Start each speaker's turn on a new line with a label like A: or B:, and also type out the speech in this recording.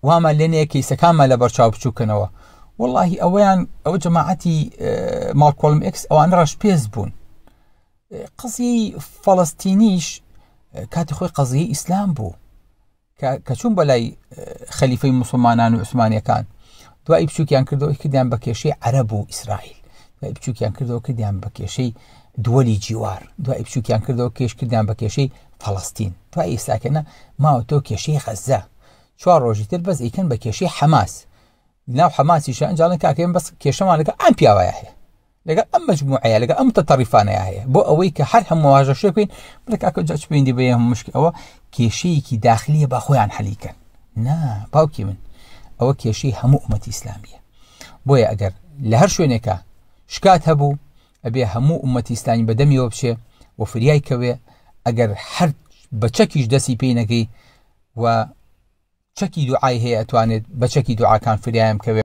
A: واما لێنەیە کەیسەکانمان لە بەرچاو بچووکەنەوە واللهی ئەو جەماعەتی مالکۆڵم ئێکس ئەوانە ڕەشپێز بوون. قزیەی فەڵەستینیش کاتی خۆی قزیەی ئیسلام بوو کە چوون بەلای خەلیفەی موسڵمانان و عوسمانیەکان، دوای بچووکیان کردەوە کردیان بە کێشەی عەرەب و ئیسرائیل، دوای بچووکیان کردەوە کردیان بە کێشەی دووەلی جیوار، دوای بچووکیان کردەوە کردیان بە کێشەی فەڵەستین، دوای ئێستاکەنە ماوەتەوە کێشەی غەزە، 4 ڕۆژی تر بەس ئیکەن بە کێشەی حەماس. ناو حەماسیشە ئەنجاڵن کاکەین بەس کێشەمان لەگەڵ ئەم پیاوەیە هەیە، لەگەڵ ئەم مەجموعەیە، لەگەڵ ئەم متەتەڕیفانەیە هەیە، بۆ ئەوەی کە هەر هەموو واژەشێ بکەین بڵێ کاکە جا چ پێویستی بە هەموو مشکل ئەوە کێشەیەکی داخلیە با خۆیان حەلیکەن. نا باوکی من، ئەوە کێشەی هەموو ئومەتی ئیسلامیە. بۆیە ئەگەر لە هەر شوێنێکە شکات هەبوو ئەبێ هەموو ئومەتی ئیسلامی بەدەمیەوە بچێ و فریای کەوێ، ئەگەر هەر بە چەکیش دەستی پێی نەگەی و چەکی دوعای هەیە ئەتوانێت بە چەکی دوعاکان فریایم کەوێ.